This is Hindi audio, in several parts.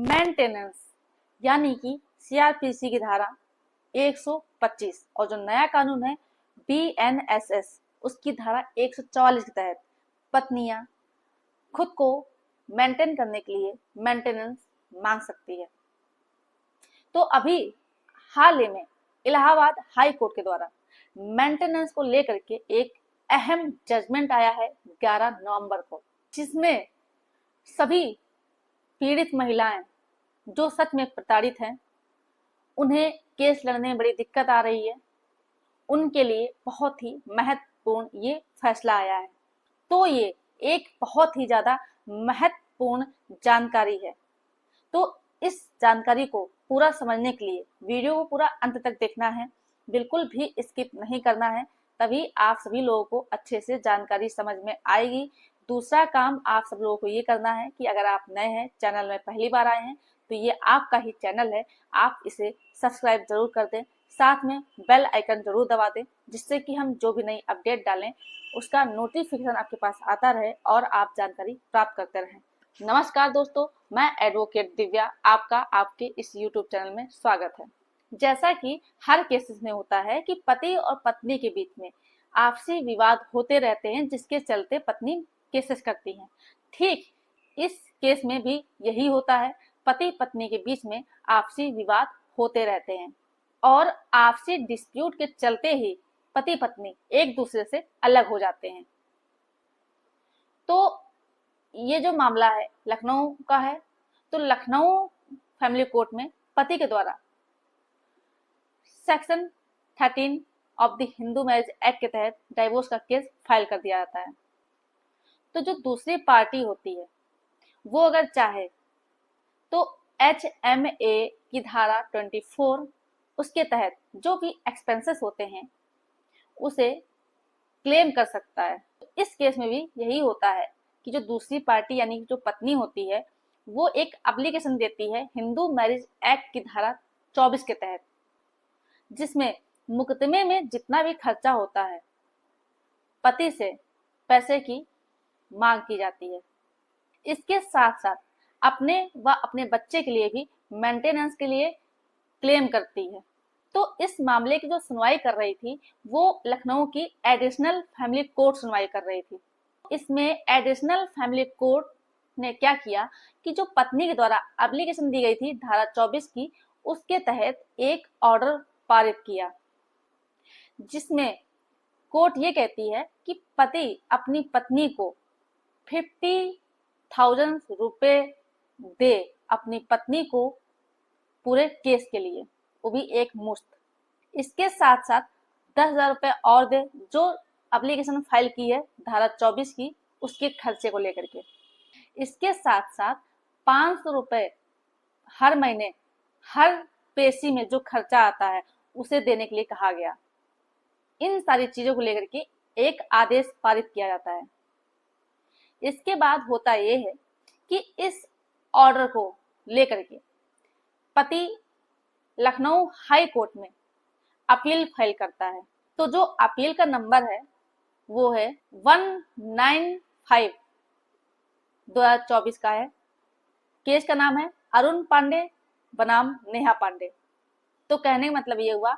मेंटेनेंस यानी कि सीआरपीसी की धारा 125 और जो नया कानून है बीएनएसएस उसकी धारा 144 के तहत पत्नियां खुद को मेंटेन करने के लिए मेंटेनेंस मांग सकती है। तो अभी हाल ही में इलाहाबाद हाई कोर्ट के द्वारा मेंटेनेंस को लेकर के एक अहम जजमेंट आया है 11 नवंबर को, जिसमें सभी पीड़ित महिलाएं जो सच में प्रताड़ित हैं, उन्हें केस लड़ने में बड़ी दिक्कत आ रही है, उनके लिए बहुत ही महत्वपूर्ण ये फैसला आया है। तो ये एक बहुत ही ज्यादा महत्वपूर्ण जानकारी है। तो इस जानकारी को पूरा समझने के लिए वीडियो को पूरा अंत तक देखना है, बिल्कुल भी स्किप नहीं करना है, तभी आप सभी लोगों को अच्छे से जानकारी समझ में आएगी। दूसरा काम आप सब लोगों को ये करना है कि अगर आप नए हैं, चैनल में पहली बार आए हैं, तो ये आपका ही चैनल है, आप इसे सब्सक्राइब जरूर कर दें, साथ में बेल आइकन जरूर दबा दें, जिससे कि हम जो भी नई अपडेट डालें उसका नोटिफिकेशन आपके पास आता रहे और आप जानकारी प्राप्त करते रहें। नमस्कार दोस्तों, मैं एडवोकेट दिव्या आपका आपके इस YouTube चैनल में स्वागत है। जैसा कि हर केसेस में होता है कि पति और पत्नी के बीच में आपसी विवाद होते रहते हैं, जिसके चलते पत्नी केसेस करती हैं। ठीक इस केस में भी यही होता है, पति पत्नी के बीच में आपसी विवाद होते रहते हैं और आपसी डिस्प्यूट के चलते ही पति पत्नी एक दूसरे से अलग हो जाते हैं। तो ये जो मामला है लखनऊ का है। तो लखनऊ फैमिली कोर्ट में पति के द्वारा section 13 of the Hindu marriage act के तहत डाइवोर्स का केस फाइल कर दिया जाता है। तो जो दूसरी पार्टी होती है वो अगर चाहे तो HMA की धारा 24 उसके तहत जो भी एक्सपेंसेस होते हैं उसे क्लेम कर सकता है। इस केस में भी यही होता है कि जो दूसरी पार्टी यानी जो पत्नी होती है वो एक एप्लीकेशन देती है हिंदू मैरिज एक्ट की धारा 24 के तहत, जिसमें मुकदमे में जितना भी खर्चा होता है पति से पैसे की मांग की जाती है। इसके साथ साथ अपने व अपने बच्चे के लिए भी मेंटेनेंस के लिए क्लेम करती है। तो इस मामले की जो सुनवाई कर रही थी वो लखनऊ की एडिशनल फैमिली कोर्ट सुनवाई कर रही थी। इसमें एडिशनल फैमिली कोर्ट ने क्या किया कि जो पत्नी के द्वारा एप्लीकेशन दी गई थी धारा 24 की, उसके तहत एक ऑर्डर पारित किया, जिसमें कोर्ट ये कहती है कि पति अपनी पत्नी को 50,000 रुपए दे अपनी पत्नी को पूरे केस के लिए, वो भी एक मुश्त। इसके साथ साथ 10,000 रुपए और दे जो एप्लीकेशन फाइल की है धारा 24 की उसके खर्चे को लेकर के। इसके साथ साथ 500 रुपए हर महीने हर पेशी में जो खर्चा आता है उसे देने के लिए कहा गया। इन सारी चीजों को लेकर के एक आदेश पारित किया जाता है। इसके बाद होता यह है कि इस ऑर्डर को लेकर के पति लखनऊ हाई कोर्ट में अपील फाइल करता है। तो जो अपील का नंबर है वो है 195 2024 का है। केस का नाम है अरुण पांडे बनाम नेहा पांडे। तो कहने का मतलब ये हुआ,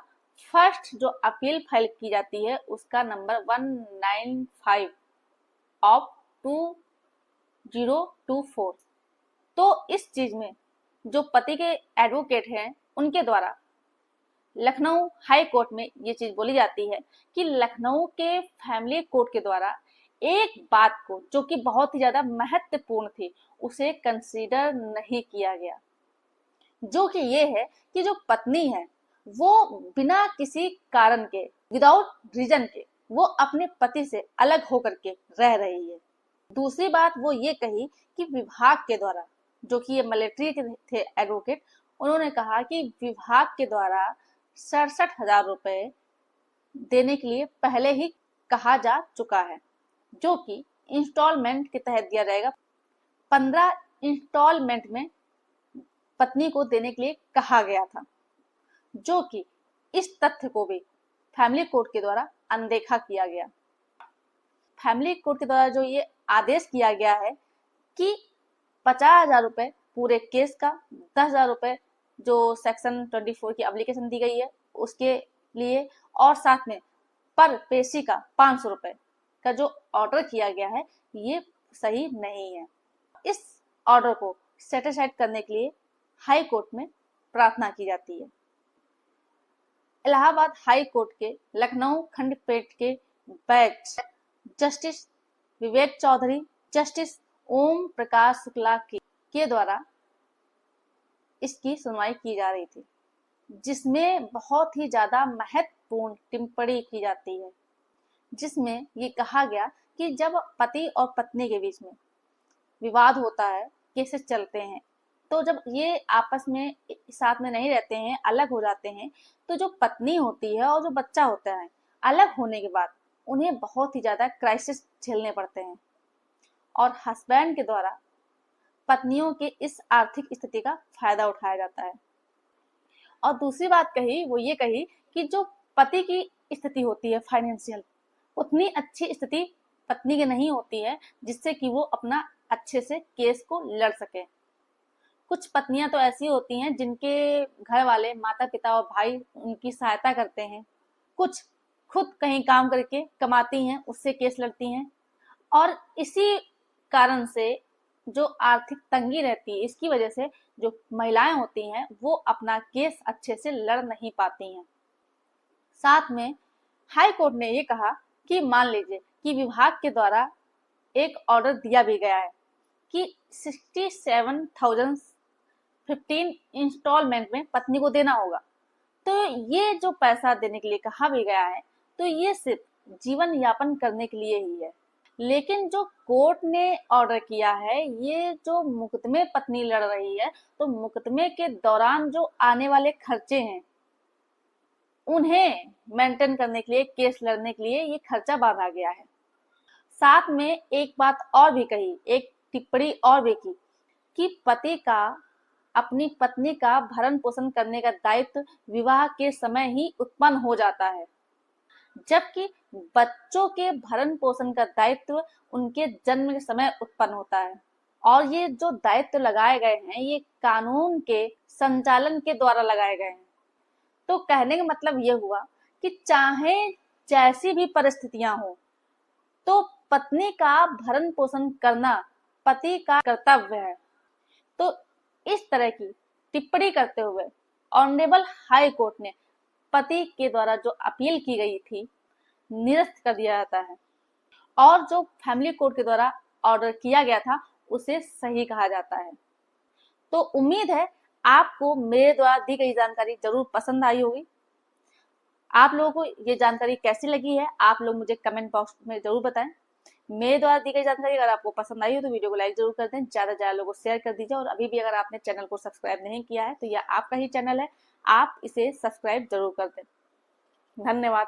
फर्स्ट जो अपील फाइल की जाती है उसका नंबर 195 ऑफ 2024। तो इस चीज में जो पति के एडवोकेट हैं उनके द्वारा लखनऊ हाई कोर्ट में ये चीज बोली जाती है कि लखनऊ के फैमिली कोर्ट के द्वारा एक बात को जो कि बहुत ही ज्यादा महत्वपूर्ण थी उसे कंसीडर नहीं किया गया, जो कि ये है कि जो पत्नी है वो बिना किसी कारण के, विदाउट रीजन के, वो अपने पति से अलग होकर के रह रही है। दूसरी बात वो ये कही कि विभाग के द्वारा, जो कि ये मिलिट्री के थे एडवोकेट, उन्होंने कहा कि विभाग के द्वारा 67,000 रुपए देने के लिए पहले ही कहा जा चुका है, जो कि इंस्टॉलमेंट के तहत दिया जाएगा। 15 इंस्टॉलमेंट में पत्नी को देने के लिए कहा गया था, जो कि इस तथ्य को भी फैमिली कोर्ट के द्वारा अनदेखा किया गया। फैमिली कोर्ट के द्वारा जो ये आदेश किया गया है कि 50,000 रुपए पूरे केस का 10,000 रुपये जो सेक्शन 24 की एप्लीकेशन दी गई है उसके लिए, और साथ में पर पेशी का 500 रुपये का जो ऑर्डर किया गया है ये सही नहीं है। इस ऑर्डर को सेटिस्फाइड करने के लिए हाई कोर्ट में प्रार्थना की जाती है। इलाहाबाद हाई कोर्ट के लखनऊ खंडपीठ के बेंच जस्टिस विवेक चौधरी, जस्टिस ओम प्रकाश शुक्ला के द्वारा इसकी सुनवाई की जा रही थी, जिसमें बहुत ही ज्यादा महत्वपूर्ण टिप्पणी की जाती है, जिसमें ये कहा गया कि जब पति और पत्नी के बीच में विवाद होता है, केसेस चलते हैं, तो जब ये आपस में साथ में नहीं रहते हैं, अलग हो जाते हैं, तो जो पत्नी होती है और जो बच्चा होता है, अलग होने के बाद उन्हें बहुत ही ज्यादा क्राइसिस झेलने पड़ते हैं और हस्बैंड के द्वारा पत्नियों के इस आर्थिक स्थिति का फायदा उठाया जाता है। और दूसरी बात कही वो ये कही कि जो पति की स्थिति होती है फाइनेंशियल, उतनी अच्छी स्थिति पत्नी की नहीं होती है जिससे कि वो अपना अच्छे से केस को लड़ सके। कुछ पत्नियां तो ऐसी होती हैं जिनके घर वाले माता पिता और भाई उनकी सहायता करते हैं, कुछ खुद कहीं काम करके कमाती हैं, उससे केस लड़ती हैं, और इसी कारण से जो आर्थिक तंगी रहती है इसकी वजह से जो महिलाएं होती हैं वो अपना केस अच्छे से लड़ नहीं पाती हैं। साथ में हाई कोर्ट ने ये कहा कि मान लीजिए कि विभाग के द्वारा एक ऑर्डर दिया भी गया है कि 67,015 इंस्टॉलमेंट में पत्नी को देना होगा, तो ये जो पैसा देने के लिए कहा भी गया है तो ये सिर्फ जीवन यापन करने के लिए ही है। लेकिन जो कोर्ट ने ऑर्डर किया है, ये जो मुकदमे पत्नी लड़ रही है, तो मुकदमे के दौरान जो आने वाले खर्चे हैं उन्हें मेंटेन करने के लिए, केस लड़ने के लिए ये खर्चा बांधा गया है। साथ में एक बात और भी कही, एक टिप्पणी और भी की कि पति का अपनी पत्नी का भरण पोषण करने का दायित्व विवाह के समय ही उत्पन्न हो जाता है, जबकि बच्चों के भरण पोषण का दायित्व उनके जन्म के समय उत्पन्न होता है। और ये जो दायित्व लगाए गए हैं ये कानून के संचालन के द्वारा लगाए गए हैं। तो कहने का मतलब ये हुआ कि चाहे जैसी भी परिस्थितियां हो, तो पत्नी का भरण पोषण करना पति का कर्तव्य है। तो इस तरह की टिप्पणी करते हुए ऑनरेबल हाई कोर्ट ने पति के द्वारा जो अपील की गई थी निरस्त कर दिया जाता है, और जो फैमिली कोर्ट के द्वारा ऑर्डर किया गया था उसे सही कहा जाता है। तो उम्मीद है आपको मेरे द्वारा दी गई जानकारी जरूर पसंद आई होगी। आप लोगों को ये जानकारी कैसी लगी है आप लोग मुझे कमेंट बॉक्स में जरूर बताएं। मेरे द्वारा दी गई जानकारी अगर आपको पसंद आई हो तो वीडियो को लाइक जरूर कर दें, ज्यादा से ज्यादा लोगों को शेयर कर दीजिए, और अभी भी अगर आपने चैनल को सब्सक्राइब नहीं किया है तो यह आपका ही चैनल है, आप इसे सब्सक्राइब जरूर कर दें। धन्यवाद।